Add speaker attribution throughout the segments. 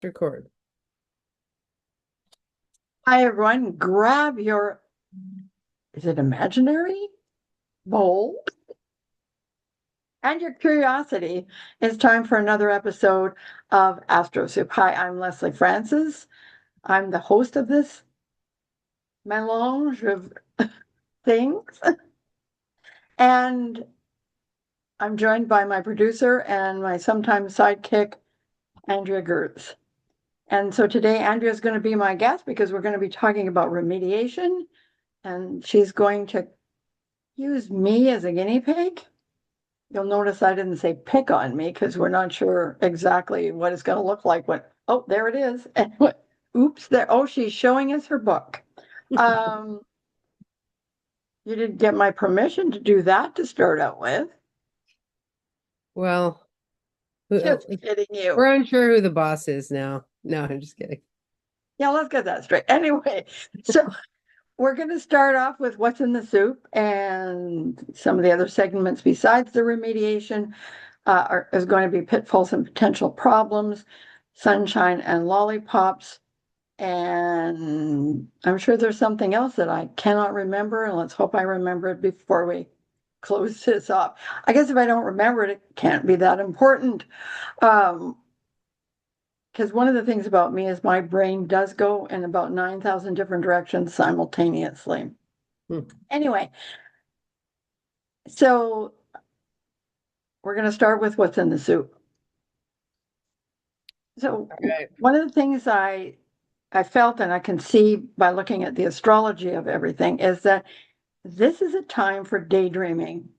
Speaker 1: Record.
Speaker 2: Hi, everyone. Grab your, is it imaginary bowl? And your curiosity. It's time for another episode of AstroSoup. Hi, I'm Leslie Francis. I'm the host of this melange of things. And I'm joined by my producer and my sometime sidekick, Andrea Gertz. And so today, Andrea is going to be my guest because we're going to be talking about remediation. And she's going to use me as a guinea pig. You'll notice I didn't say pick on me because we're not sure exactly what it's going to look like when, oh, there it is. And oops, there. Oh, she's showing us her book. Um, you didn't get my permission to do that to start out with.
Speaker 1: Well,
Speaker 2: Just kidding you.
Speaker 1: we're unsure who the boss is now. No, I'm just kidding.
Speaker 2: Yeah, let's get that straight. Anyway, so we're going to start off with what's in the soup and some of the other segments besides the remediation is going to be pitfalls and potential problems, sunshine and lollipops. And I'm sure there's something else that I cannot remember, and let's hope I remember it before we close this off. I guess if I don't remember it, it can't be that important. Because one of the things about me is my brain does go in about 9,000 different directions simultaneously. Anyway, so we're going to start with what's in the soup. So
Speaker 1: Right.
Speaker 2: one of the things I felt, and I can see by looking at the astrology of everything, is that this is a time for daydreaming.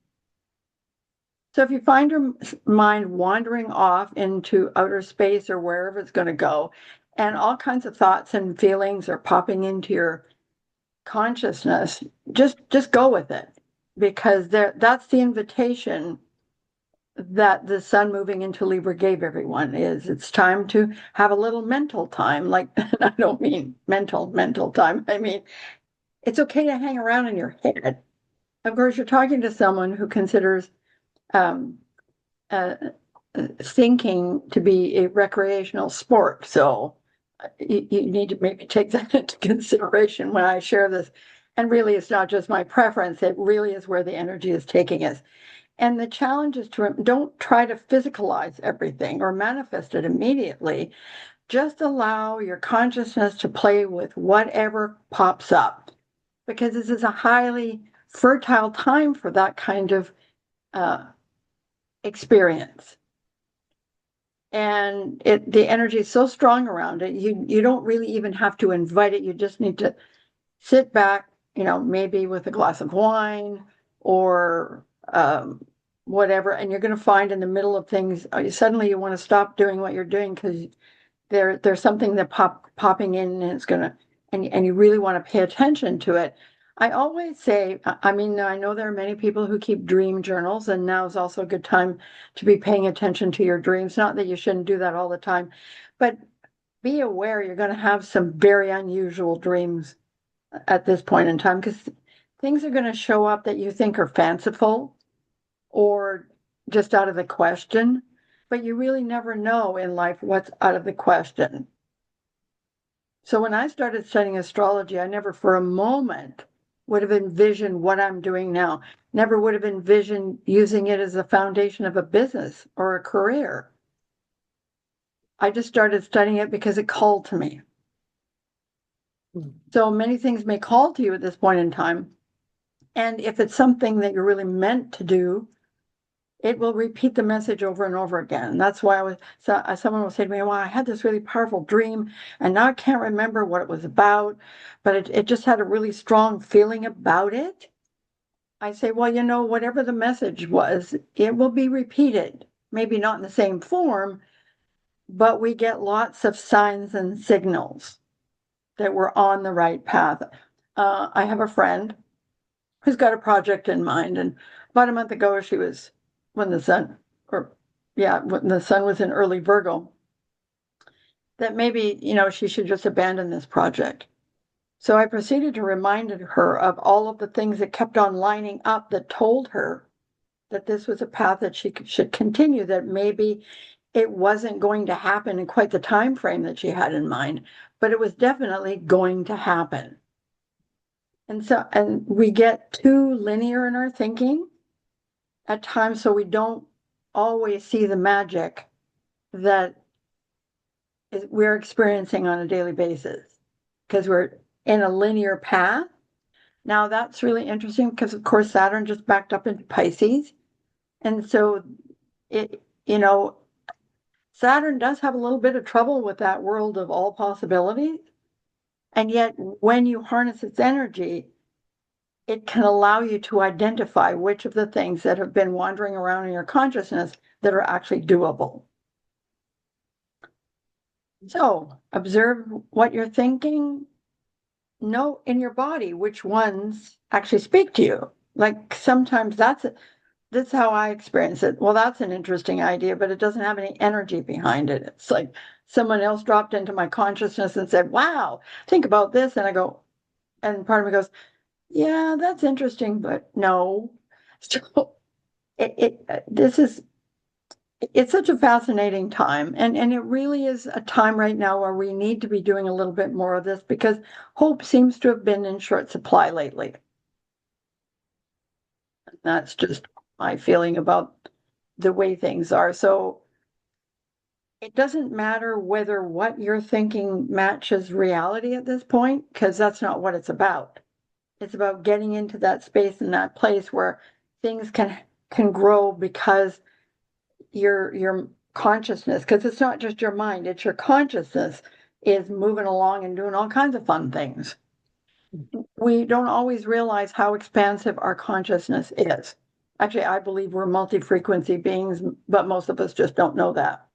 Speaker 2: So if you find your mind wandering off into outer space or wherever it's going to go, and all kinds of thoughts and feelings are popping into your consciousness, just go with it, because that's the invitation that the sun moving into Libra gave everyone. Is it's time to have a little mental time. Like, I don't mean mental time. I mean, it's okay to hang around in your head. Of course, you're talking to someone who considers um, uh, thinking to be a recreational sport. So you need to maybe take that into consideration when I share this. And really, it's not just my preference. It really is where the energy is taking us. And the challenge is to don't try to physicalize everything or manifest it immediately. Just allow your consciousness to play with whatever pops up, because this is a highly fertile time for that kind of uh, experience. And the energy is so strong around it, you don't really even have to invite it. You just need to sit back, maybe with a glass of wine or whatever, and you're going to find in the middle of things, suddenly you want to stop doing what you're doing because there's something that popping in, and it's going to, and you really want to pay attention to it. I always say, I mean, I know there are many people who keep dream journals, and now is also a good time to be paying attention to your dreams. Not that you shouldn't do that all the time, but be aware you're going to have some very unusual dreams at this point in time, because things are going to show up that you think are fanciful or just out of the question, but you really never know in life what's out of the question. So when I started studying astrology, I never for a moment would have envisioned what I'm doing now, never would have envisioned using it as a foundation of a business or a career. I just started studying it because it called to me. So many things may call to you at this point in time. And if it's something that you're really meant to do, it will repeat the message over and over again. That's why someone will say to me, well, I had this really powerful dream and now I can't remember what it was about, but it just had a really strong feeling about it. I say, well, whatever the message was, it will be repeated. Maybe not in the same form, but we get lots of signs and signals that we're on the right path. I have a friend who's got a project in mind, and about a month ago, she was when the sun, or yeah, when the sun was in early Virgo, that maybe she should just abandon this project. So I proceeded to remind her of all of the things that kept on lining up that told her that this was a path that she should continue, that maybe it wasn't going to happen in quite the time frame that she had in mind, but it was definitely going to happen. And we get too linear in our thinking at times, so we don't always see the magic that we're experiencing on a daily basis because we're in a linear path. Now that's really interesting because of course Saturn just backed up into Pisces. And so it, Saturn does have a little bit of trouble with that world of all possibilities. And yet when you harness its energy, it can allow you to identify which of the things that have been wandering around in your consciousness that are actually doable. So observe what you're thinking. Know in your body which ones actually speak to you. Like sometimes that's how I experience it. Well, that's an interesting idea, but it doesn't have any energy behind it. It's like someone else dropped into my consciousness and said, wow, think about this. And I go, and part of me goes, yeah, that's interesting, but no. So it's such a fascinating time. And it really is a time right now where we need to be doing a little bit more of this because hope seems to have been in short supply lately. That's just my feeling about the way things are. So it doesn't matter whether what you're thinking matches reality at this point, because that's not what it's about. It's about getting into that space and that place where things can grow because your consciousness, because it's not just your mind, it's your consciousness is moving along and doing all kinds of fun things. We don't always realize how expansive our consciousness is. Actually, I believe we're multi-frequency beings, but most of us just don't know that.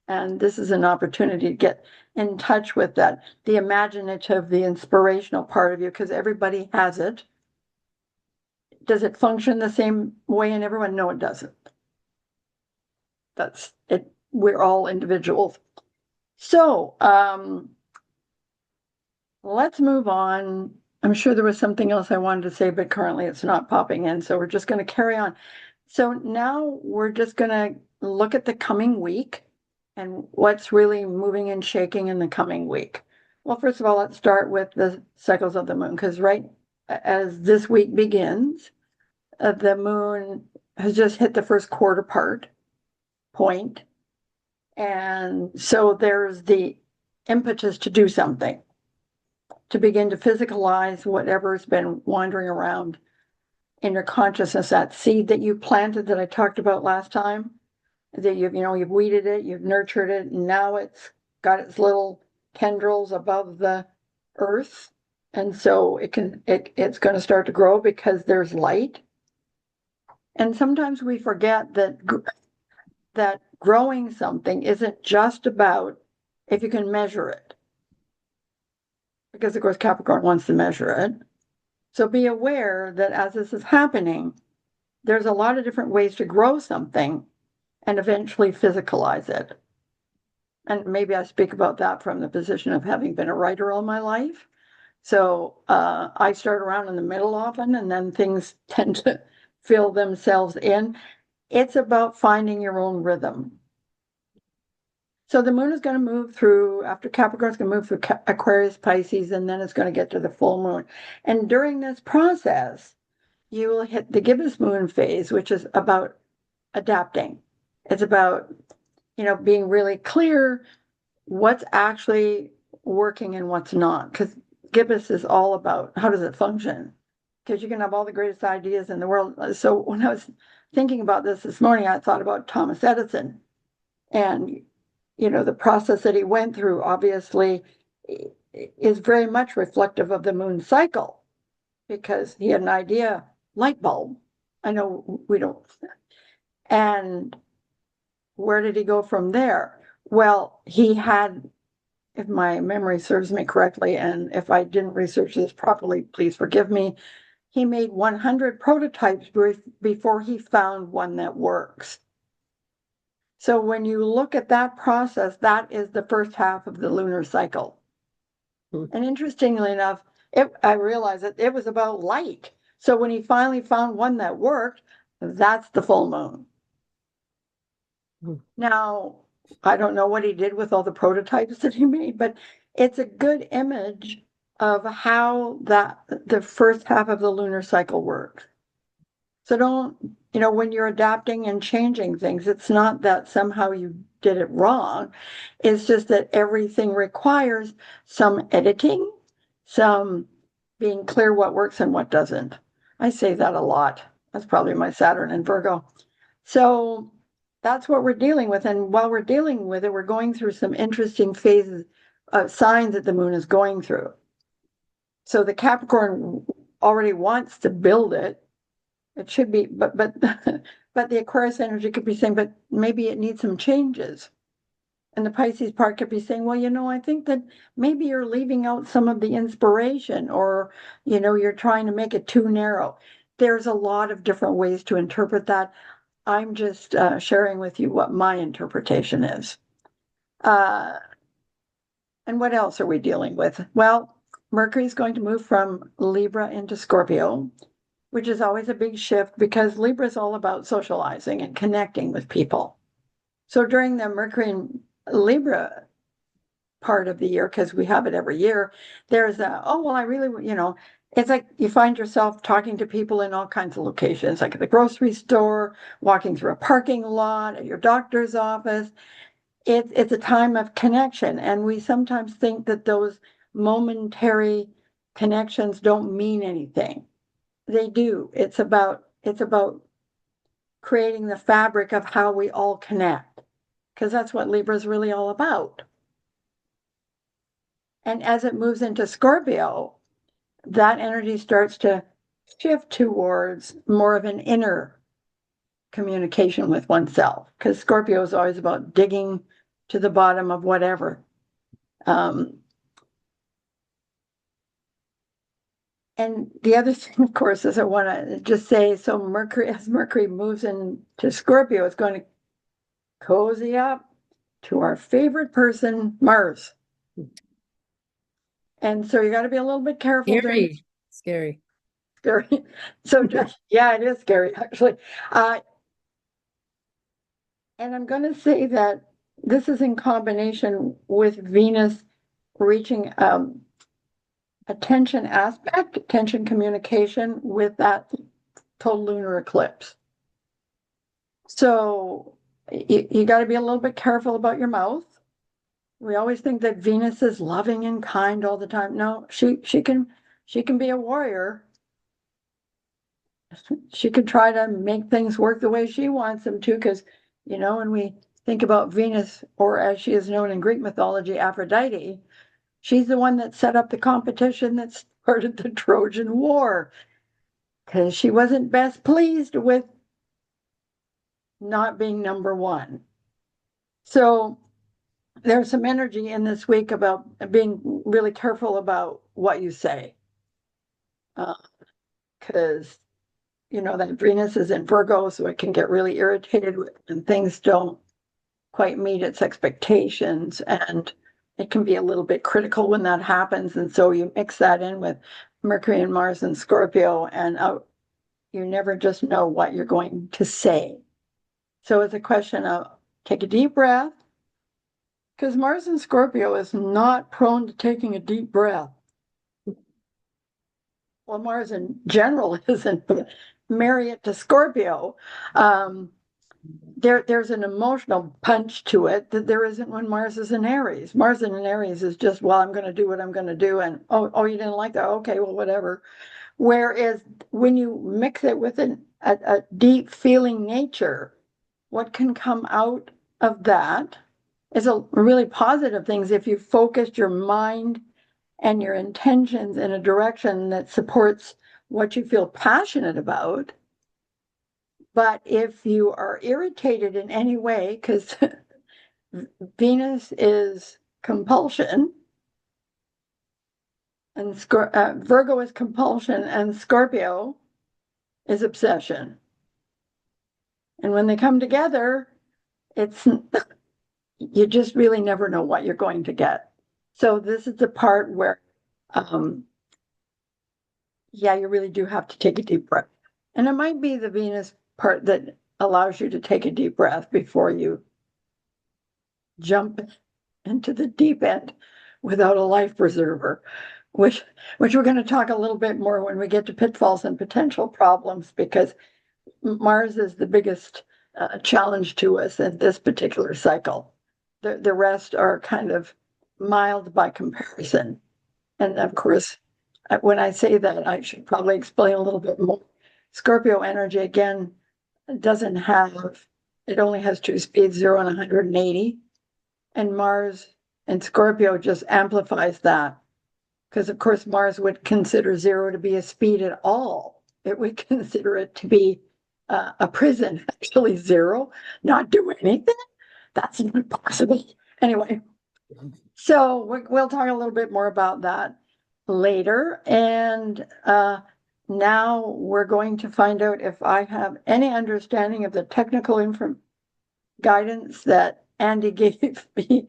Speaker 2: And this is an opportunity to get in touch with that, the imaginative, the inspirational part of you, because everybody has it. Does it function the same way in everyone? No, it doesn't. That's it. We're all individuals. So let's move on. I'm sure there was something else I wanted to say, but currently it's not popping in. So we're just going to carry on. So now we're just going to look at the coming week and what's really moving and shaking in the coming week. Well, first of all, let's start with the cycles of the moon, because right as this week begins, the moon has just hit the first quarter point. And so there's the impetus to do something, to begin to physicalize whatever's been wandering around in your consciousness, that seed that you planted that I talked about last time, that you've weeded it, you've nurtured it, and now it's got its little tendrils above the earth. And so it's going to start to grow because there's light. And sometimes we forget that growing something isn't just about if you can measure it. Because of course Capricorn wants to measure it. So be aware that as this is happening, there's a lot of different ways to grow something and eventually physicalize it. And maybe I speak about that from the position of having been a writer all my life. So I start around in the middle often, and then things tend to fill themselves in. It's about finding your own rhythm. So the moon is going to move through, after Capricorn, it's going to move through Aquarius, Pisces, and then it's going to get to the full moon. And during this process, you will hit the gibbous moon phase, which is about adapting. It's about, being really clear what's actually working and what's not. Because gibbous is all about how does it function? Because you can have all the greatest ideas in the world. So when I was thinking about this morning, I thought about Thomas Edison. And the process that he went through obviously is very much reflective of the moon cycle, because he had an idea, light bulb. I know we don't. And where did he go from there? Well, he had, if my memory serves me correctly, and if I didn't research this properly, please forgive me, he made 100 prototypes before he found one that works. So when you look at that process, that is the first half of the lunar cycle. And interestingly enough, I realized that it was about light. So when he finally found one that worked, that's the full moon. Now, I don't know what he did with all the prototypes that he made, but it's a good image of how the first half of the lunar cycle works. So don't, when you're adapting and changing things, it's not that somehow you did it wrong. It's just that everything requires some editing, some being clear what works and what doesn't. I say that a lot. That's probably my Saturn and Virgo. So that's what we're dealing with. And while we're dealing with it, we're going through some interesting phases of signs that the moon is going through. So the Capricorn already wants to build it. It should be, but but the Aquarius energy could be saying, but maybe it needs some changes. And the Pisces part could be saying, well, I think that maybe you're leaving out some of the inspiration, or you're trying to make it too narrow. There's a lot of different ways to interpret that. I'm just sharing with you what my interpretation is. And what else are we dealing with? Well, Mercury is going to move from Libra into Scorpio, which is always a big shift because Libra is all about socializing and connecting with people. So during the Mercury and Libra part of the year, because we have it every year, there's I really, it's like you find yourself talking to people in all kinds of locations, like at the grocery store, walking through a parking lot, at your doctor's office. It's a time of connection. And we sometimes think that those momentary connections don't mean anything. They do. It's about creating the fabric of how we all connect, because that's what Libra is really all about. And as it moves into Scorpio, that energy starts to shift towards more of an inner communication with oneself, because Scorpio is always about digging to the bottom of whatever. And the other thing, of course, is I want to just say, so as Mercury moves into Scorpio, it's going to cozy up to our favorite person, Mars. And so you got to be a little bit careful during
Speaker 1: Scary.
Speaker 2: scary. So yeah, it is scary actually. And I'm going to say that this is in combination with Venus reaching attention communication with that total lunar eclipse. So you got to be a little bit careful about your mouth. We always think that Venus is loving and kind all the time. No, she can be a warrior. She can try to make things work the way she wants them to, because when we think about Venus, or as she is known in Greek mythology, Aphrodite, she's the one that set up the competition that started the Trojan War, because she wasn't best pleased with not being number one. So there's some energy in this week about being really careful about what you say. Because, that Venus is in Virgo, so it can get really irritated when things don't quite meet its expectations. And it can be a little bit critical when that happens. And so you mix that in with Mercury and Mars and Scorpio, and you never just know what you're going to say. So it's a question of take a deep breath, because Mars in Scorpio is not prone to taking a deep breath. Well, Mars in general isn't, but marry it to Scorpio. There's an emotional punch to it that there isn't when Mars is in Aries. Mars in Aries is just, well, I'm going to do what I'm going to do. And, oh, you didn't like that? Okay, well, whatever. Whereas when you mix it with a deep feeling nature, what can come out of that is a really positive things if you focused your mind and your intentions in a direction that supports what you feel passionate about. But if you are irritated in any way, because Venus is compulsion, and Virgo is compulsion, and Scorpio is obsession. And when they come together, it's you just really never know what you're going to get. So this is the part where, you really do have to take a deep breath. And it might be the Venus part that allows you to take a deep breath before you jump into the deep end without a life preserver, which we're going to talk a little bit more when we get to pitfalls and potential problems, because Mars is the biggest challenge to us in this particular cycle. The rest are kind of mild by comparison. And of course, when I say that, I should probably explain a little bit more. Scorpio energy, again, doesn't have, it only has two speeds, 0 and 180. And Mars and Scorpio just amplifies that. Because, of course, Mars would consider 0 to be a speed at all. It would consider it to be a prison, actually 0, not do anything. That's not possible. Anyway, so we'll talk a little bit more about that later. And now we're going to find out if I have any understanding of the technical guidance that Andy gave me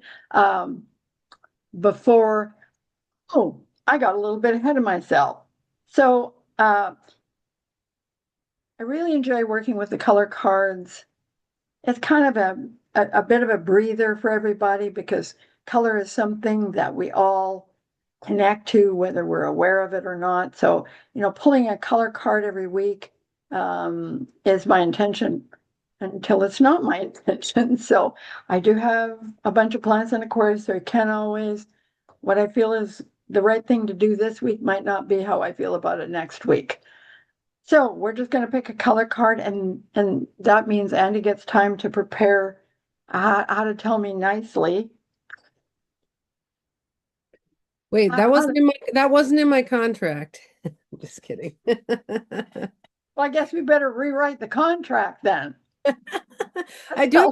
Speaker 2: before. Oh, I got a little bit ahead of myself. So I really enjoy working with the color cards. It's kind of a bit of a breather for everybody, because color is something that we all connect to, whether we're aware of it or not. So, pulling a color card every week is my intention until it's not my intention. So I do have a bunch of plants in Aquarius, so I can always, what I feel is the right thing to do this week might not be how I feel about it next week. So we're just going to pick a color card, and that means Andy gets time to prepare how to tell me nicely.
Speaker 1: Wait, that wasn't in my contract. I'm just kidding.
Speaker 2: Well, I guess we better rewrite the contract then.
Speaker 1: I do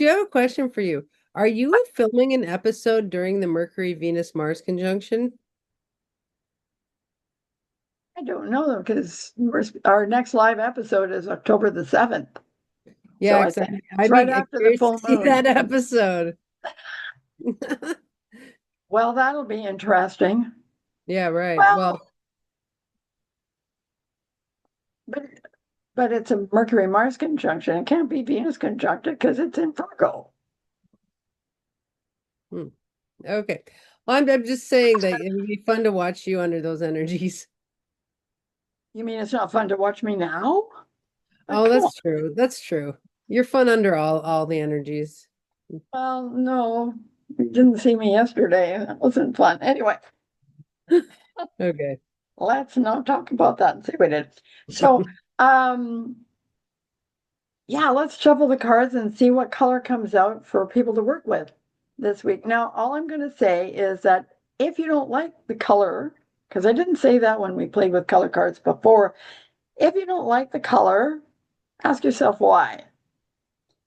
Speaker 1: have a question for you. Are you filming an episode during the Mercury, Venus, Mars conjunction?
Speaker 2: I don't know, because our next live episode is October the 7th.
Speaker 1: Yeah,
Speaker 2: So
Speaker 1: exactly.
Speaker 2: it's
Speaker 1: I'd
Speaker 2: right
Speaker 1: be
Speaker 2: after the
Speaker 1: curious
Speaker 2: full
Speaker 1: to see
Speaker 2: moon.
Speaker 1: that episode.
Speaker 2: Well, that'll be interesting.
Speaker 1: Yeah, right.
Speaker 2: Well, but it's a Mercury-Mars conjunction. It can't be Venus conjuncted because it's in Virgo.
Speaker 1: Okay. Well, I'm just saying that it would be fun to watch you under those energies.
Speaker 2: You mean it's not fun to watch me now?
Speaker 1: Oh, that's true. That's true. You're fun under all the energies.
Speaker 2: Well, no, you didn't see me yesterday. That wasn't fun. Anyway,
Speaker 1: Okay.
Speaker 2: let's not talk about that and see what it is. So, yeah, let's shuffle the cards and see what color comes out for people to work with this week. Now, all I'm going to say is that if you don't like the color, because I didn't say that when we played with color cards before, if you don't like the color, ask yourself why.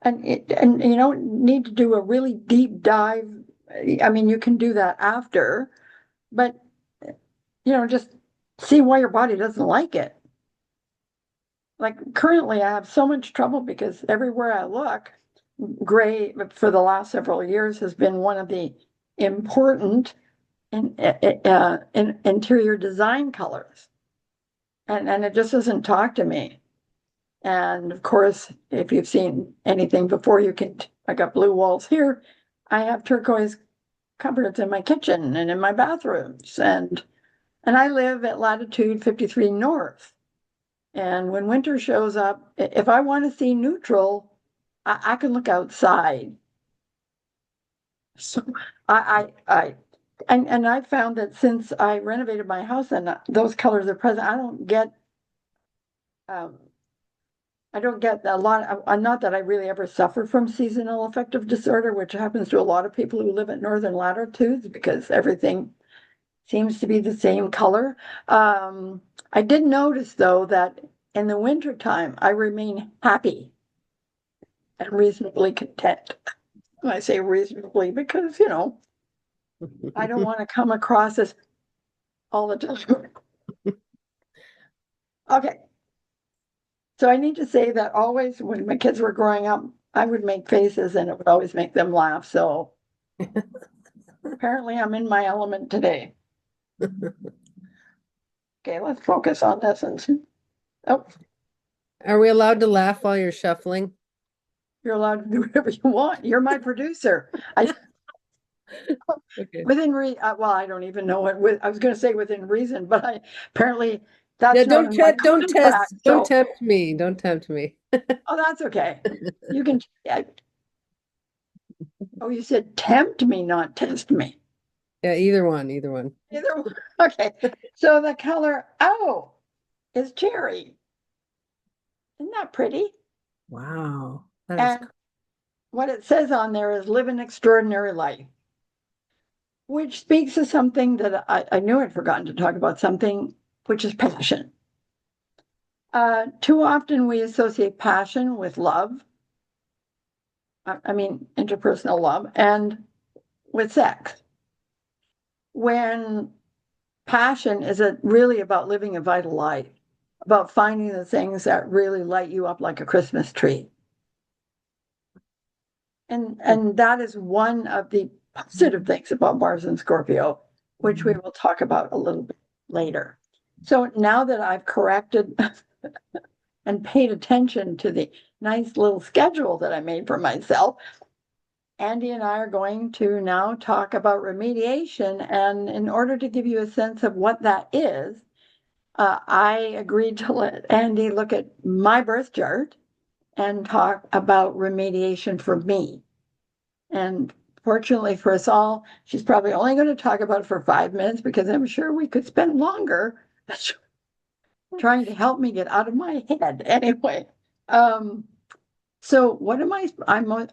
Speaker 2: And you don't need to do a really deep dive. I mean, you can do that after, but just see why your body doesn't like it. Like currently, I have so much trouble because everywhere I look, gray for the last several years has been one of the important in interior design colors, and it just doesn't talk to me. And of course, if you've seen anything before, I got blue walls here. I have turquoise cupboards in my kitchen and in my bathrooms, and I live at latitude 53 north. And when winter shows up, if I want to see neutral, I can look outside. So and I found that since I renovated my house and those colors are present, um, I don't get a lot. Not that I really ever suffer from seasonal affective disorder, which happens to a lot of people who live at northern latitudes because everything seems to be the same color. I did notice though that in the wintertime, I remain happy and reasonably content. And I say reasonably because, I don't want to come across as all the time. Okay. So I need to say that always when my kids were growing up, I would make faces and it would always make them laugh. So apparently I'm in my element today. Okay, let's focus on this. Oh,
Speaker 1: Are we allowed to laugh while you're shuffling?
Speaker 2: You're allowed to do whatever you want. You're my producer. I
Speaker 1: Okay.
Speaker 2: within well, I don't even know I was going to say within reason, but I apparently
Speaker 1: Yeah,
Speaker 2: that's not in my
Speaker 1: don't test,
Speaker 2: contract.
Speaker 1: don't
Speaker 2: So,
Speaker 1: tempt me. Don't tempt me.
Speaker 2: oh, that's okay. You can. Oh, you said tempt me, not test me.
Speaker 1: Yeah, either one, either one.
Speaker 2: Either one. Okay. So the color O is cherry. Isn't that pretty?
Speaker 1: Wow. That is
Speaker 2: And what it says on there is live an extraordinary life, which speaks to something that I knew I'd forgotten to talk about, something which is passion. Too often we associate passion with love, I mean, interpersonal love, and with sex. When passion is really about living a vital life, about finding the things that really light you up like a Christmas tree. And that is one of the positive things about Mars and Scorpio, which we will talk about a little bit later. So now that I've corrected and paid attention to the nice little schedule that I made for myself, Andy and I are going to now talk about remediation. And in order to give you a sense of what that is, I agreed to let Andy look at my birth chart and talk about remediation for me. And fortunately for us all, she's probably only going to talk about it for 5 minutes because I'm sure we could spend longer trying to help me get out of my head. Anyway, um, so what am I?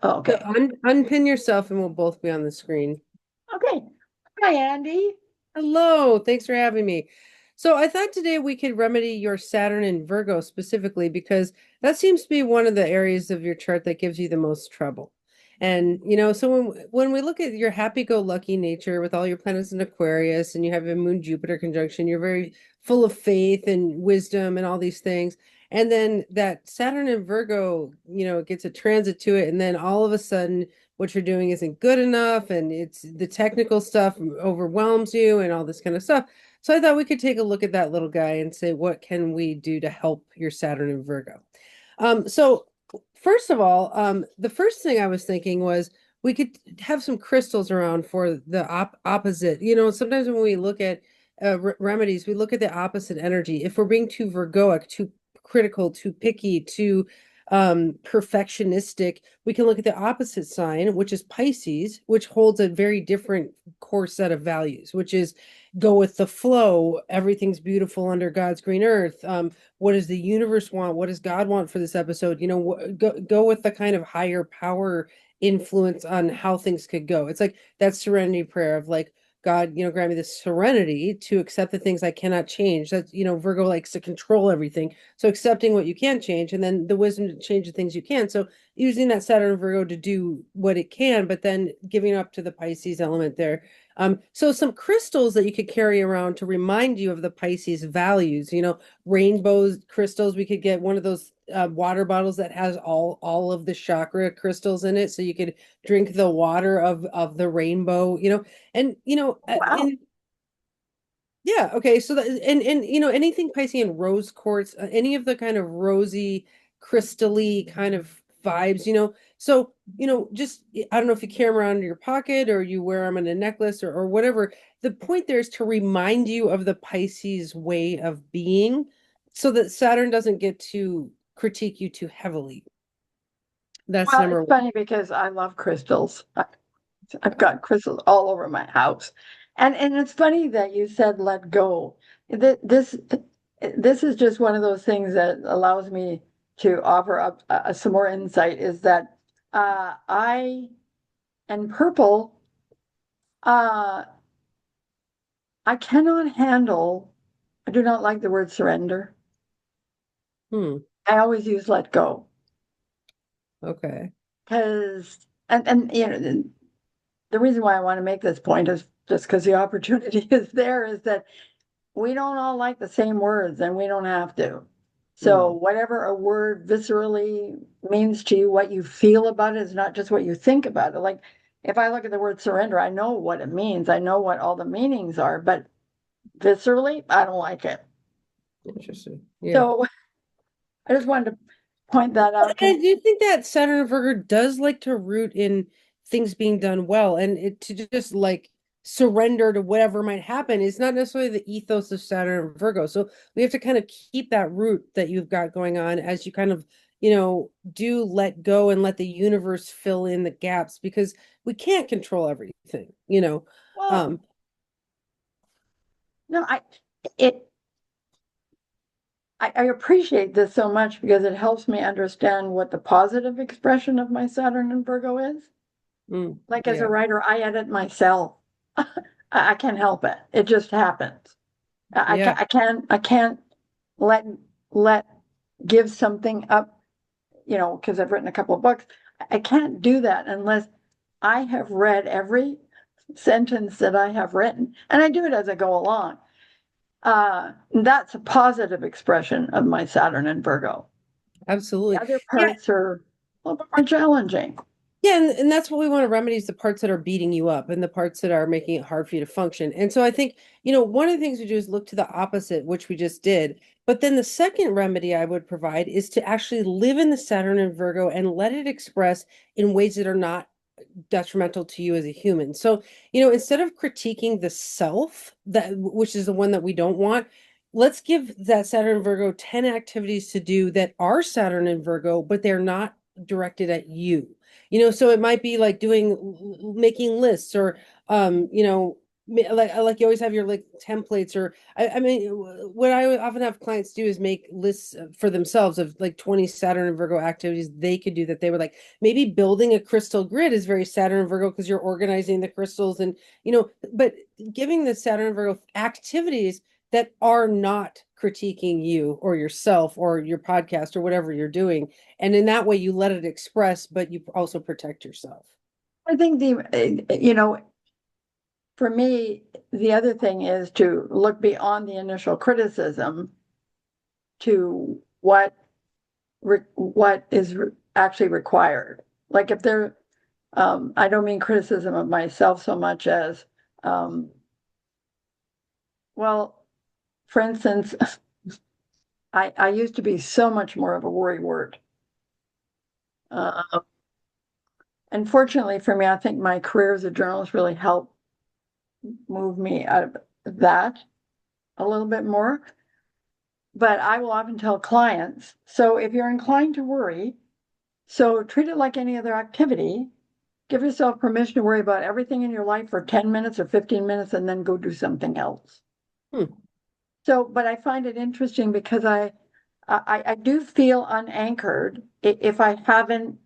Speaker 2: Oh,
Speaker 1: So
Speaker 2: okay.
Speaker 1: unpin yourself and we'll both be on the screen.
Speaker 2: Okay. Hi, Andy.
Speaker 1: Hello, thanks for having me. So I thought today we could remedy your Saturn in Virgo specifically because that seems to be one of the areas of your chart that gives you the most trouble. And so when we look at your happy-go-lucky nature with all your planets in Aquarius and you have a Moon Jupiter conjunction, you're very full of faith and wisdom and all these things. And then that Saturn in Virgo, gets a transit to it, and then all of a sudden what you're doing isn't good enough and it's the technical stuff overwhelms you and all this kind of stuff. So I thought we could take a look at that little guy and say, what can we do to help your Saturn in Virgo? So first of all, the first thing I was thinking was we could have some crystals around for the opposite. Sometimes when we look at remedies, we look at the opposite energy. If we're being too Virgoic, too critical, too picky, too perfectionistic, we can look at the opposite sign, which is Pisces, which holds a very different core set of values, which is go with the flow. Everything's beautiful under God's green earth. What does the universe want? What does God want for this episode? Go with the kind of higher power influence on how things could go. It's like that serenity prayer of like, God, grant me the serenity to accept the things I cannot change. That, Virgo likes to control everything. So accepting what you can change and then the wisdom to change the things you can. So using that Saturn Virgo to do what it can, but then giving up to the Pisces element there. So some crystals that you could carry around to remind you of the Pisces values, rainbows crystals. We could get one of those water bottles that has all of the chakra crystals in it, so you could drink the water of the rainbow, and
Speaker 2: Wow.
Speaker 1: in yeah, okay. So that and anything Piscean rose quartz, any of the kind of rosy, crystally kind of vibes, So, just I don't know if you carry them around in your pocket or you wear them in a necklace or whatever. The point there is to remind you of the Pisces way of being so that Saturn doesn't get to critique you too heavily. That's
Speaker 2: Well,
Speaker 1: number
Speaker 2: it's
Speaker 1: one.
Speaker 2: funny because I love crystals. I've got crystals all over my house. And it's funny that you said let go. This is just one of those things that allows me to offer up some more insight is that I and purple uh I cannot handle, I do not like the word surrender.
Speaker 1: Hmm.
Speaker 2: I always use let go
Speaker 1: Okay.
Speaker 2: because and the reason why I want to make this point is just because the opportunity is there is that we don't all like the same words and we don't have to. So
Speaker 1: Hmm.
Speaker 2: whatever a word viscerally means to you, what you feel about it is not just what you think about it. Like if I look at the word surrender, I know what it means. I know what all the meanings are, but viscerally, I don't like it.
Speaker 1: Interesting. Yeah.
Speaker 2: So I just wanted to point that
Speaker 1: Well,
Speaker 2: out to
Speaker 1: I
Speaker 2: me.
Speaker 1: do think that Saturn and Virgo does like to root in things being done well, and to just like surrender to whatever might happen is not necessarily the ethos of Saturn and Virgo. So we have to kind of keep that root that you've got going on as you kind of, do let go and let the universe fill in the gaps because we can't control everything.
Speaker 2: Well,
Speaker 1: Um,
Speaker 2: no, it I appreciate this so much because it helps me understand what the positive expression of my Saturn and Virgo is. Like as a
Speaker 1: yeah,
Speaker 2: writer, I edit myself. I can't help it. It just happens.
Speaker 1: yeah,
Speaker 2: I can't let let give something up, because I've written a couple of books. I can't do that unless I have read every sentence that I have written, and I do it as I go along. That's a positive expression of my Saturn and Virgo. The
Speaker 1: absolutely.
Speaker 2: other
Speaker 1: Yeah,
Speaker 2: parts are a little bit more challenging.
Speaker 1: yeah, and that's what we want to remedy is the parts that are beating you up and the parts that are making it hard for you to function. And so I think, one of the things we do is look to the opposite, which we just did. But then the second remedy I would provide is to actually live in the Saturn and Virgo and let it express in ways that are not detrimental to you as a human. So, instead of critiquing the self, which is the one that we don't want, let's give that Saturn and Virgo 10 activities to do that are Saturn and Virgo, but they're not directed at you. So it might be like making lists or like you always have your like templates or I mean what I often have clients do is make lists for themselves of like 20 Saturn and Virgo activities they could do that they were like maybe building a crystal grid is very Saturn and Virgo because you're organizing the crystals and but giving the Saturn and Virgo activities that are not critiquing you or yourself or your podcast or whatever you're doing. And in that way, you let it express, but you also protect yourself.
Speaker 2: I think for me, the other thing is to look beyond the initial criticism to what is actually required. Like if there, I don't mean criticism of myself so much as, um, well, for instance, I used to be so much more of a worry word. Uh, and fortunately for me, I think my career as a journalist really helped move me out of that a little bit more. But I will often tell clients, so if you're inclined to worry, so treat it like any other activity. Give yourself permission to worry about everything in your life for 10 minutes or 15 minutes and then go do something else.
Speaker 1: Hmm.
Speaker 2: So, but I find it interesting because I do feel unanchored if I haven't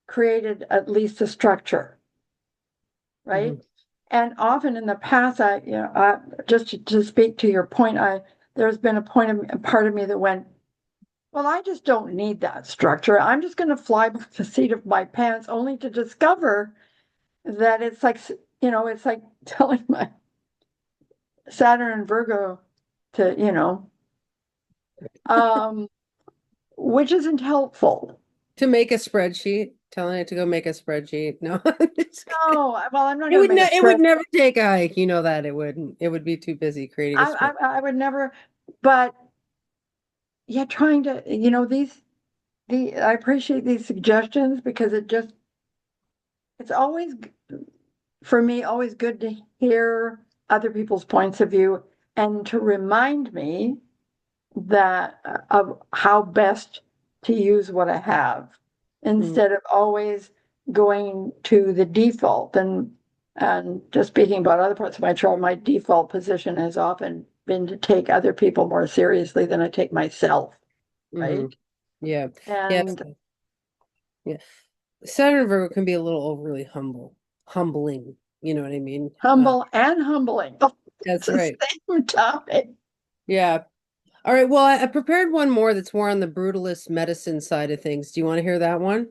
Speaker 2: created at least a structure, right?
Speaker 1: Mhm.
Speaker 2: And often in the past, just to speak to your point, there's been a part of me that went, well, I just don't need that structure. I'm just going to fly by the seat of my pants, only to discover that it's like telling my Saturn and Virgo to, um, which isn't helpful.
Speaker 1: To make a spreadsheet, telling it to go make a spreadsheet. No,
Speaker 2: No, well, I'm not
Speaker 1: it
Speaker 2: going to
Speaker 1: would
Speaker 2: make a
Speaker 1: it would
Speaker 2: spread.
Speaker 1: never take a hike. You know that it wouldn't. It would be too busy creating a spreadsheet.
Speaker 2: I would never, but yeah, trying to, I appreciate these suggestions because it's always, for me, always good to hear other people's points of view and to remind me that of how best to use what I have
Speaker 1: Mm,
Speaker 2: instead of always going to the default. And just speaking about other parts of my chart, my default position has often been to take other people more seriously than I take myself,
Speaker 1: hmm.
Speaker 2: right?
Speaker 1: Yeah. Yeah.
Speaker 2: And
Speaker 1: Yeah. Saturn and Virgo can be a little overly humbling. You know what I mean?
Speaker 2: humble and humbling. Oh, it's
Speaker 1: That's
Speaker 2: the
Speaker 1: right.
Speaker 2: same topic.
Speaker 1: Yeah. All right. Well, I prepared one more that's more on the brutalist medicine side of things. Do you want to hear that one?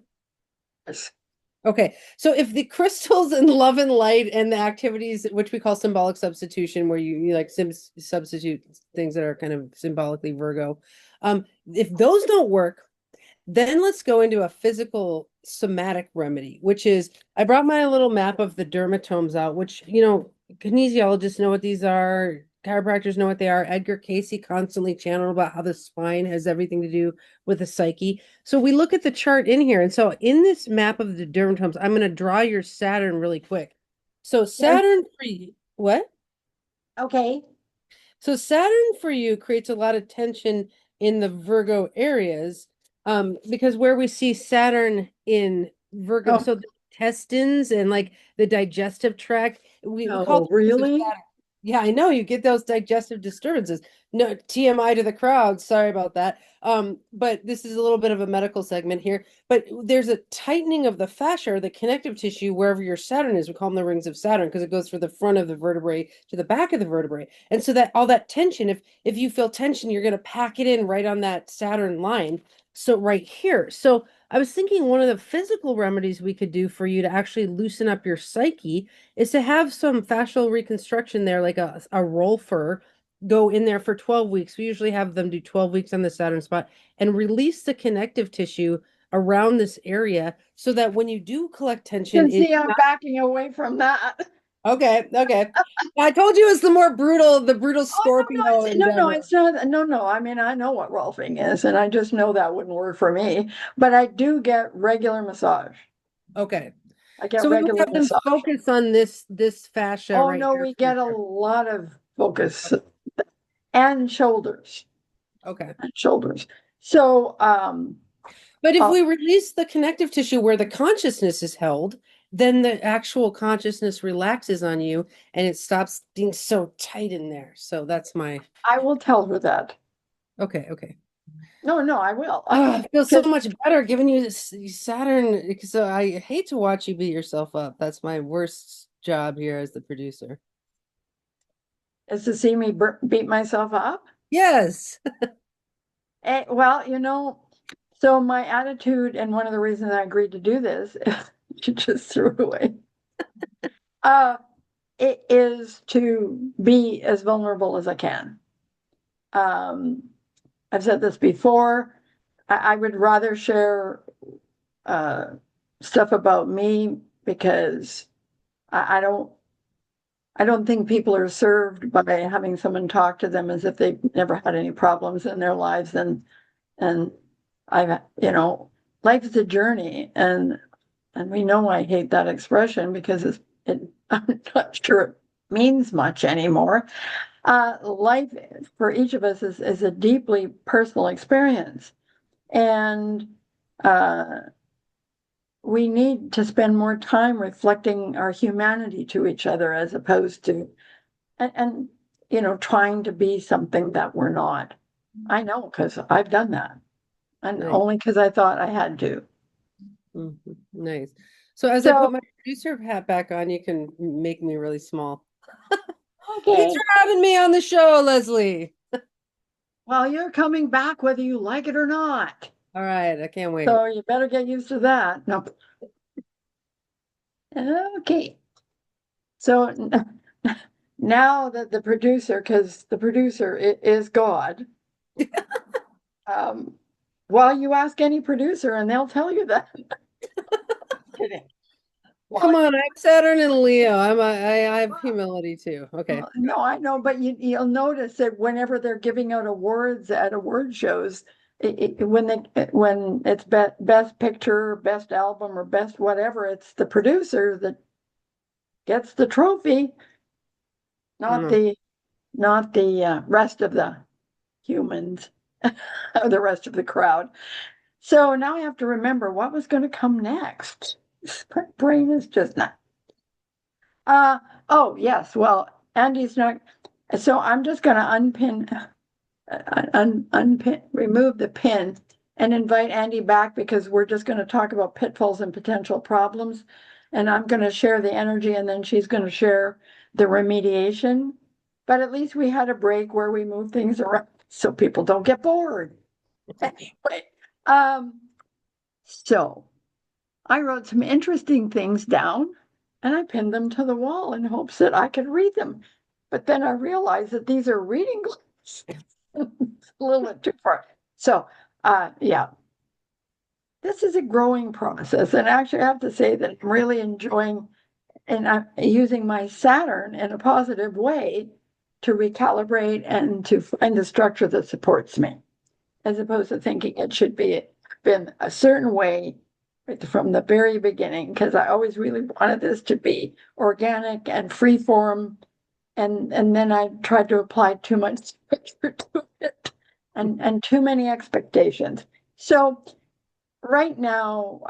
Speaker 1: Okay, so if the crystals and love and light and the activities, which we call symbolic substitution, where you like substitute things that are kind of symbolically Virgo, if those don't work, then let's go into a physical somatic remedy, which is I brought my little map of the dermatomes out, which, kinesiologists know what these are. chiropractors know what they are. Edgar Casey constantly channeled about how the spine has everything to do with the psyche. So we look at the chart in here. And so in this map of the dermatomes, I'm going to draw your Saturn really quick. So
Speaker 2: Yes.
Speaker 1: Saturn for you, what?
Speaker 2: Okay.
Speaker 1: So Saturn for you creates a lot of tension in the Virgo areas, because where we see Saturn in Virgo,
Speaker 2: Oh,
Speaker 1: so the intestines and like the digestive tract, we call
Speaker 2: no,
Speaker 1: the rings of
Speaker 2: really?
Speaker 1: Saturn. Yeah, I know you get those digestive disturbances. No, TMI to the crowd. Sorry about that. But this is a little bit of a medical segment here. But there's a tightening of the fascia or the connective tissue wherever your Saturn is. We call them the rings of Saturn because it goes from the front of the vertebrae to the back of the vertebrae. And so that all that tension, if you feel tension, you're going to pack it in right on that Saturn line. So right here. So I was thinking one of the physical remedies we could do for you to actually loosen up your psyche is to have some fascial reconstruction there, like a roll fur, go in there for 12 weeks. We usually have them do 12 weeks on the Saturn spot and release the connective tissue around this area so that when you do collect tension,
Speaker 2: Can
Speaker 1: it
Speaker 2: see I'm backing away from that.
Speaker 1: okay, okay. I told you it's the brutal
Speaker 2: Oh,
Speaker 1: Scorpio
Speaker 2: no,
Speaker 1: endeavor.
Speaker 2: it's not. No, no. I mean, I know what rolfing is, and I just know that wouldn't work for me. But I do get regular massage.
Speaker 1: Okay.
Speaker 2: I get
Speaker 1: So we would
Speaker 2: regular
Speaker 1: have them
Speaker 2: massage.
Speaker 1: focus on this fascia
Speaker 2: Oh
Speaker 1: right
Speaker 2: no,
Speaker 1: here
Speaker 2: we
Speaker 1: for
Speaker 2: get a
Speaker 1: you.
Speaker 2: lot of focus and shoulders
Speaker 1: Okay.
Speaker 2: and shoulders. So,
Speaker 1: But if
Speaker 2: uh,
Speaker 1: we release the connective tissue where the consciousness is held, then the actual consciousness relaxes on you and it stops being so tight in there. So that's my
Speaker 2: I will tell her that.
Speaker 1: okay, okay.
Speaker 2: No, no, I will.
Speaker 1: Oh, I feel so
Speaker 2: Because
Speaker 1: much better giving you this Saturn because I hate to watch you beat yourself up. That's my worst job here as the producer.
Speaker 2: is to see me beat myself up.
Speaker 1: Yes.
Speaker 2: Well, so my attitude, and one of the reasons I agreed to do this, you just threw it away. Uh, it is to be as vulnerable as I can. Um, I've said this before. I would rather share uh, stuff about me because I I don't think people are served by having someone talk to them as if they've never had any problems in their lives. And I've, life is a journey, and we know I hate that expression because I'm not sure it means much anymore. Life for each of us is a deeply personal experience, and uh, we need to spend more time reflecting our humanity to each other as opposed to and trying to be something that we're not. I know because I've done that, and
Speaker 1: Nice.
Speaker 2: only because I thought I had to.
Speaker 1: Nice. So as I
Speaker 2: So
Speaker 1: put my producer hat back on, you can make me really small. Thanks
Speaker 2: okay,
Speaker 1: for having me on the show, Leslie.
Speaker 2: well, you're coming back whether you like it or not.
Speaker 1: All right, I can't wait.
Speaker 2: So you better get used to that. No. Okay. So now that the producer, because the producer is God, um, well, you ask any producer and they'll tell you that. Kidding.
Speaker 1: Come
Speaker 2: Well,
Speaker 1: on, I'm Saturn and Leo. I have humility too. Okay.
Speaker 2: no, I know, but you'll notice that whenever they're giving out awards at award shows, when it's best picture, best album, or best whatever, it's the producer that gets the trophy, not
Speaker 1: Mhm.
Speaker 2: the rest of the humans, or the rest of the crowd. So now I have to remember what was going to come next. My brain is just not. Uh oh yes. Well, Andy's not. So I'm just going to unpin, remove the pin, and invite Andy back because we're just going to talk about pitfalls and potential problems. And I'm going to share the energy, and then she's going to share the remediation. But at least we had a break where we move things around so people don't get bored. Anyway, um, so I wrote some interesting things down and I pinned them to the wall in hopes that I could read them. But then I realized that these are reading glasses. It's a little bit too far. So, yeah, this is a growing process. And actually, I have to say that I'm really enjoying and I'm using my Saturn in a positive way to recalibrate and to find the structure that supports me, as opposed to thinking it should be been a certain way right from the very beginning, because I always really wanted this to be organic and free form. And then I tried to apply too much pressure to it and too many expectations. So right now,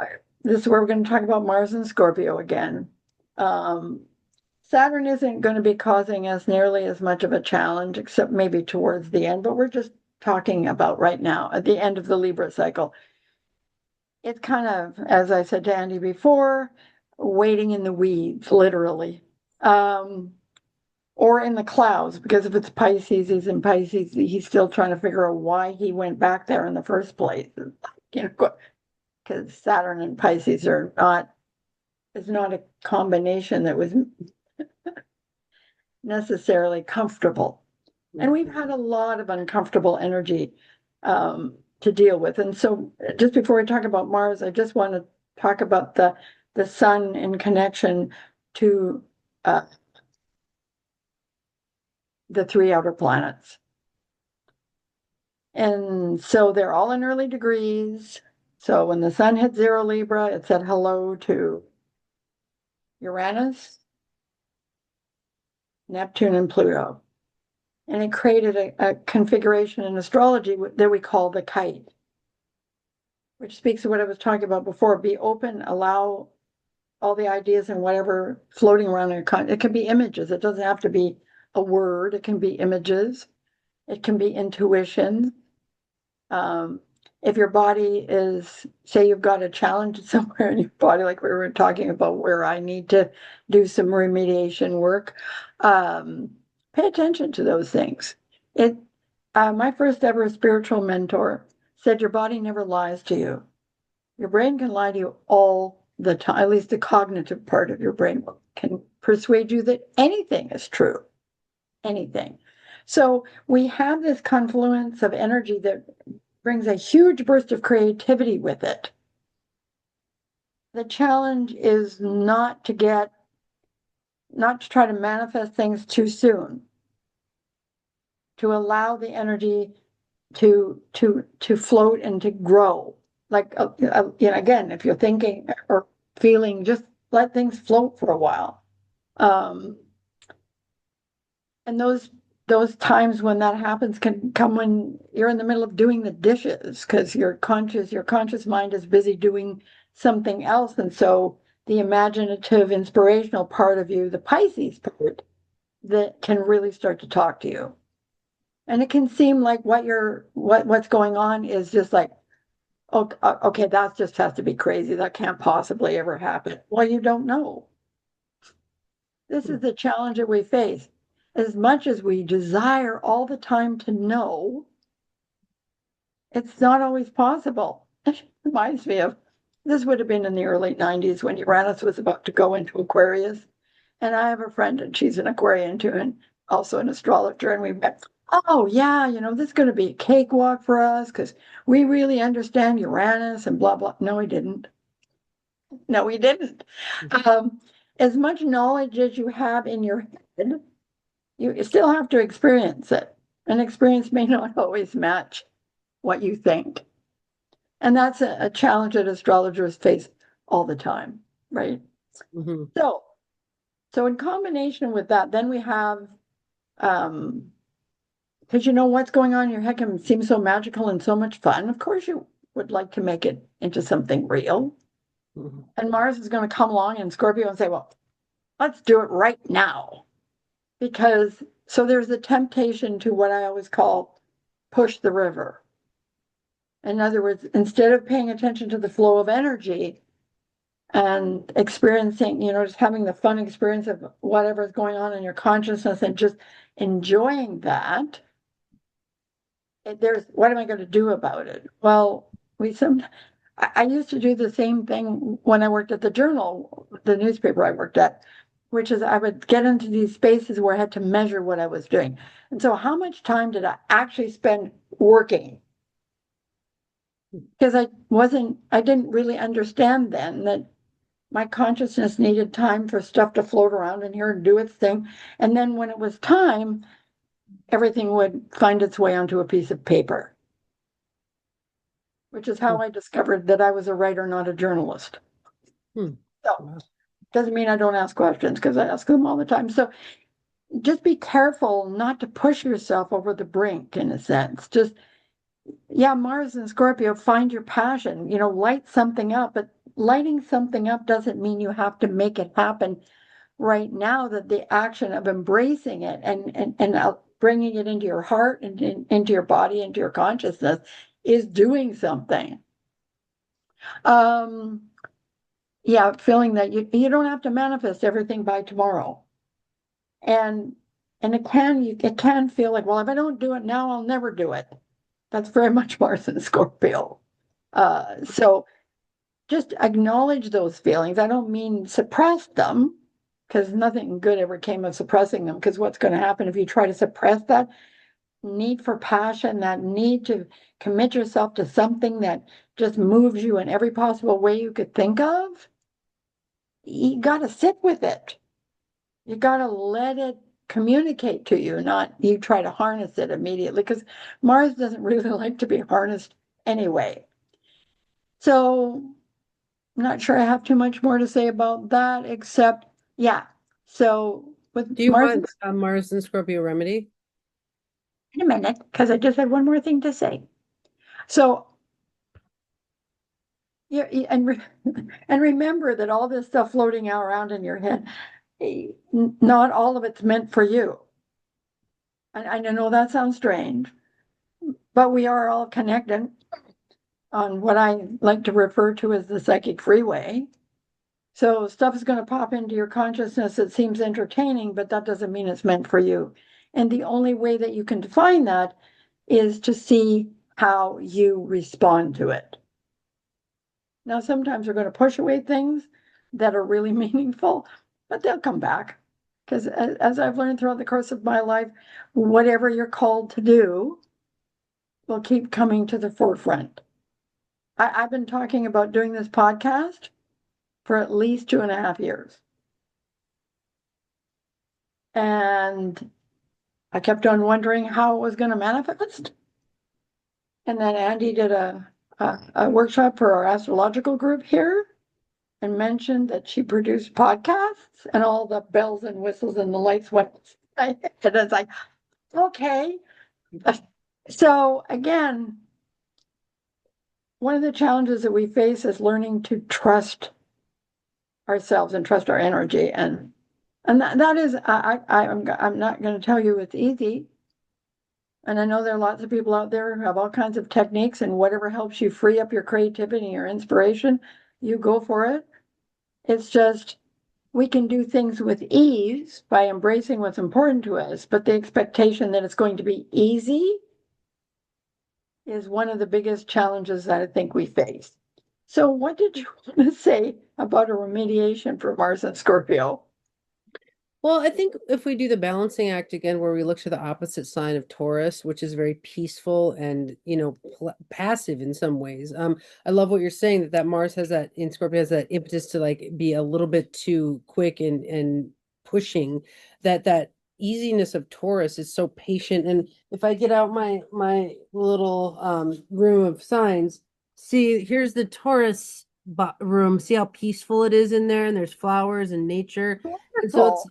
Speaker 2: this is where we're going to talk about Mars and Scorpio again. Saturn isn't going to be causing us nearly as much of a challenge, except maybe towards the end, but we're just talking about right now at the end of the Libra cycle. It's kind of, as I said to Andy before, waiting in the weeds, literally. Or in the clouds, because if it's Pisces, he's in Pisces, he's still trying to figure out why he went back there in the first place. You know, because Saturn and Pisces is not a combination that was necessarily comfortable. And we've had a lot of uncomfortable energy to deal with. And so just before we talk about Mars, I just want to talk about the sun in connection to the three outer planets. And so they're all in early degrees. So when the sun hit 0 Libra, it said hello to Uranus, Neptune, and Pluto. And it created a configuration in astrology that we call the kite, which speaks to what I was talking about before. Be open, allow all the ideas and whatever floating around in your it can be images. It doesn't have to be a word. It can be images. It can be intuition. If your body is, say you've got a challenge somewhere in your body, like we were talking about where I need to do some remediation work, pay attention to those things. My first ever spiritual mentor said your body never lies to you. Your brain can lie to you all the time, at least the cognitive part of your brain can persuade you that anything is true, anything. So we have this confluence of energy that brings a huge burst of creativity with it. The challenge is not to try to manifest things too soon, to allow the energy to float and to grow. Like, again, if you're thinking or feeling, just let things float for a while. And those times when that happens can come when you're in the middle of doing the dishes, because your conscious mind is busy doing something else. And so the imaginative, inspirational part of you, the Pisces part, that can really start to talk to you. And it can seem like what's going on is just like, okay, that just has to be crazy. That can't possibly ever happen. Well, you don't know. This is the challenge that we face. As much as we desire all the time to know, it's not always possible. It reminds me of, this would have been in the early 90s when Uranus was about to go into Aquarius. And I have a friend, and she's an Aquarian too, and also an astrologer. And we met, oh, yeah, this is going to be a cakewalk for us because we really understand Uranus and blah, blah. No, we didn't. No, we didn't. As much knowledge as you have in your head, you still have to experience it. And experience may not always match what you think. And that's a challenge that astrologers face all the time, right? Mm-hmm. So in combination with that, then we have, because what's going on in your head can seem so magical and so much fun. Of course, you would like to make it into something real. Mm-hmm. And Mars is going to come along in Scorpio and say, well, let's do it right now. So there's a temptation to what I always call push the river. In other words, instead of paying attention to the flow of energy and experiencing, just having the fun experience of whatever's going on in your consciousness and just enjoying that, what am I going to do about it? Well, I used to do the same thing when I worked at the Journal, the newspaper I worked at, which is I would get into these spaces where I had to measure what I was doing. And so how much time did I actually spend working? Because I didn't really understand then that my consciousness needed time for stuff to float around in here and do its thing. And then when it was time, everything would find its way onto a piece of paper, which is
Speaker 1: Hmm.
Speaker 2: how I discovered that I was a writer, not a journalist.
Speaker 1: Hmm.
Speaker 2: So
Speaker 1: Wow.
Speaker 2: doesn't mean I don't ask questions because I ask them all the time. So just be careful not to push yourself over the brink in a sense. Just, yeah, Mars and Scorpio, find your passion, light something up, but lighting something up doesn't mean you have to make it happen right now. That the action of embracing it and bringing it into your heart and into your body, into your consciousness is doing something. Um, yeah, feeling that you don't have to manifest everything by tomorrow. And it can feel like, well, if I don't do it now, I'll never do it. That's very much Mars and Scorpio. So just acknowledge those feelings. I don't mean suppress them, because nothing good ever came of suppressing them. Because what's going to happen if you try to suppress that need for passion, that need to commit yourself to something that just moves you in every possible way you could think of? You got to sit with it. You got to let it communicate to you, not you try to harness it immediately, because Mars doesn't really like to be harnessed anyway. So I'm not sure I have too much more to say about that, except, yeah. So with
Speaker 1: Do you
Speaker 2: Mars,
Speaker 1: want a Mars and Scorpio remedy?
Speaker 2: in a minute, because I just had one more thing to say. So, yeah, and remember that all this stuff floating out around in your head, not all of it's meant for you. And I know that sounds strange, but we are all connected on what I like to refer to as the psychic freeway. So stuff is going to pop into your consciousness that seems entertaining, but that doesn't mean it's meant for you. And the only way that you can define that is to see how you respond to it. Now, sometimes we're going to push away things that are really meaningful, but they'll come back. Because as I've learned throughout the course of my life, whatever you're called to do will keep coming to the forefront. I've been talking about doing this podcast for at least 2.5 years. And I kept on wondering how it was going to manifest. And then Andy did a workshop for our astrological group here and mentioned that she produced podcasts, and all the bells and whistles and the lights went. And it's like, okay. So again, one of the challenges that we face is learning to trust ourselves and trust our energy. And that is, I'm not going to tell you it's easy. And I know there are lots of people out there who have all kinds of techniques, and whatever helps you free up your creativity and your inspiration, you go for it. It's just we can do things with ease by embracing what's important to us, but the expectation that it's going to be easy is one of the biggest challenges that I think we face. So, what did you want to say about a remediation for Mars and Scorpio?
Speaker 1: Well, I think if we do the balancing act again, where we look to the opposite sign of Taurus, which is very peaceful and, passive in some ways. I love what you're saying that Mars has that in Scorpio has that impetus to like be a little bit too quick and pushing. That easiness of Taurus is so patient. And if I get out my little room of signs, see, here's the Taurus room. See how peaceful it is in there, and there's flowers and nature. And so it's
Speaker 2: Wonderful.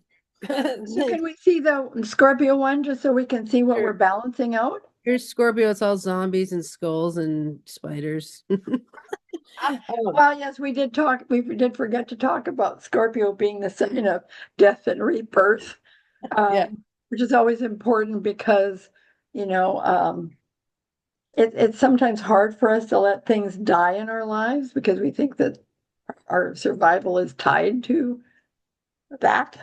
Speaker 2: So, can we see the Scorpio one just so we can see what we're
Speaker 1: Here-
Speaker 2: balancing out?
Speaker 1: Here's Scorpio. It's all zombies and skulls and spiders. Oh,
Speaker 2: Well, yes, we did talk, we did forget to talk about Scorpio being the sign of death and rebirth,
Speaker 1: yeah,
Speaker 2: which is always important because, you know, it's sometimes hard for us to let things die in our lives because we think that our survival is tied to that,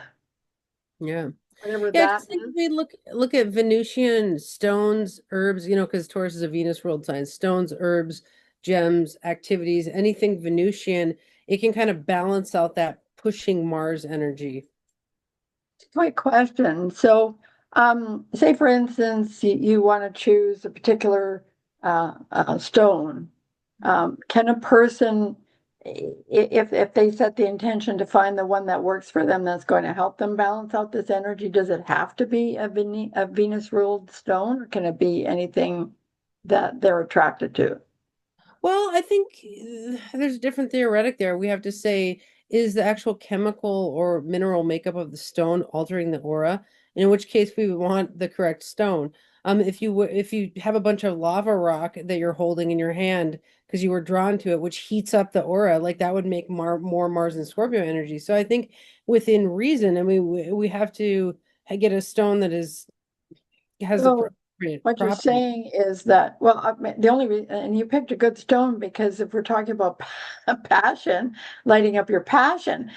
Speaker 1: yeah.
Speaker 2: whatever
Speaker 1: Yeah,
Speaker 2: that
Speaker 1: just think if
Speaker 2: is.
Speaker 1: we look at Venusian stones, herbs, because Taurus is a Venus world sign. Stones, herbs, gems, activities, anything Venusian, it can kind of balance out that pushing Mars energy.
Speaker 2: Great question. So, say for instance, you want to choose a particular stone. Can a person If they set the intention to find the one that works for them, that's going to help them balance out this energy, does it have to be a Venus ruled stone, or can it be anything that they're attracted to?
Speaker 1: Well, I think there's a different theoretic there. We have to say, is the actual chemical or mineral makeup of the stone altering the aura? In which case, we would want the correct stone. If you have a bunch of lava rock that you're holding in your hand because you were drawn to it, which heats up the aura, like that would make more Mars and Scorpio energy. So I think within reason, I mean, we have to get a stone that is has the
Speaker 2: So
Speaker 1: appropriate
Speaker 2: what you're
Speaker 1: property.
Speaker 2: saying is that, well, I mean, the only reason, and you picked a good stone, because if we're talking about passion, lighting up your passion,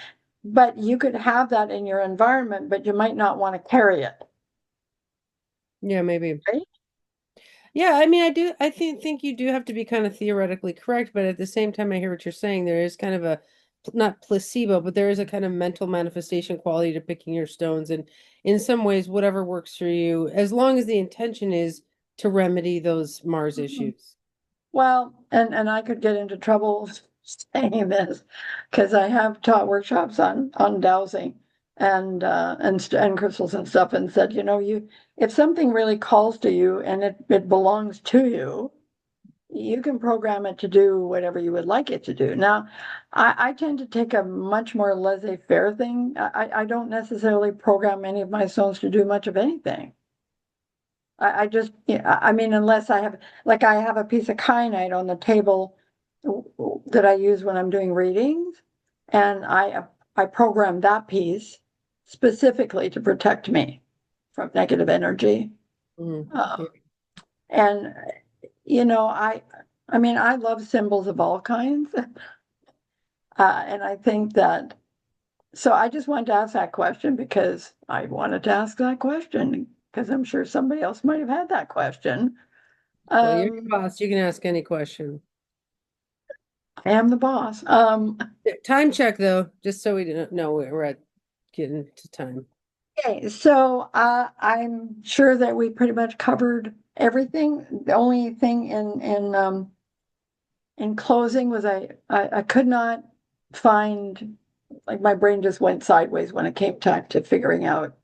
Speaker 2: but you could have that in your environment, but you might not want to carry it,
Speaker 1: Yeah, maybe.
Speaker 2: right?
Speaker 1: Yeah, I mean, I think you do have to be kind of theoretically correct, but at the same time, I hear what you're saying. There is kind of a, not placebo, but there is a kind of mental manifestation quality to picking your stones. And in some ways, whatever works for you, as long as the intention is to remedy those Mars
Speaker 2: Mhm.
Speaker 1: issues.
Speaker 2: Well, and I could get into trouble saying this, because I have taught workshops on dowsing and crystals and stuff, and said, you, if something really calls to you and it belongs to you, you can program it to do whatever you would like it to do. Now, I tend to take a much more laissez-faire thing. I don't necessarily program any of my stones to do much of anything. I just, yeah, I mean, unless I have, like, I have a piece of kyanite on the table that I use when I'm doing readings, and I program that piece specifically to protect me from negative energy.
Speaker 1: Mhm.
Speaker 2: Uh,
Speaker 1: Yeah.
Speaker 2: and I mean, I love symbols of all kinds, and I think that. So I just wanted to ask that question because I wanted to ask that question because I'm sure somebody else might have had that question.
Speaker 1: Well, you're the
Speaker 2: Um,
Speaker 1: boss. You can ask any question.
Speaker 2: I am the boss.
Speaker 1: Yeah, time check though, just so we didn't know we're at getting to time.
Speaker 2: Okay, so I'm sure that we pretty much covered everything. The only thing in closing was I could not find, like, my brain just went sideways when it came time to figuring out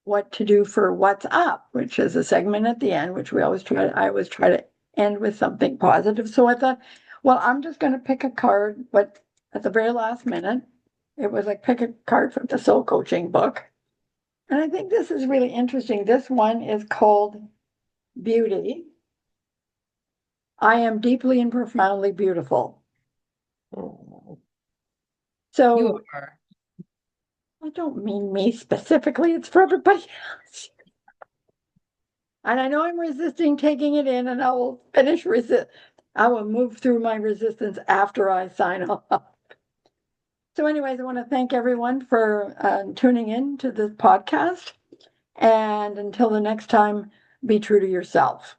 Speaker 2: what to do for what's up, which is a segment at the end, which I always try to end with something positive. So I thought, well, I'm just going to pick a card, but at the very last minute, it was like pick a card from the soul coaching book. And I think this is really interesting. This one is called Beauty. I am deeply and profoundly beautiful.
Speaker 1: Oh, you
Speaker 2: So
Speaker 1: are.
Speaker 2: I don't mean me specifically, it's for everybody else. And I know I'm resisting taking it in, and I will finish resist. I will move through my resistance after I sign off. So, anyways, I want to thank everyone for tuning in to this podcast. And until the next time, be true to yourself.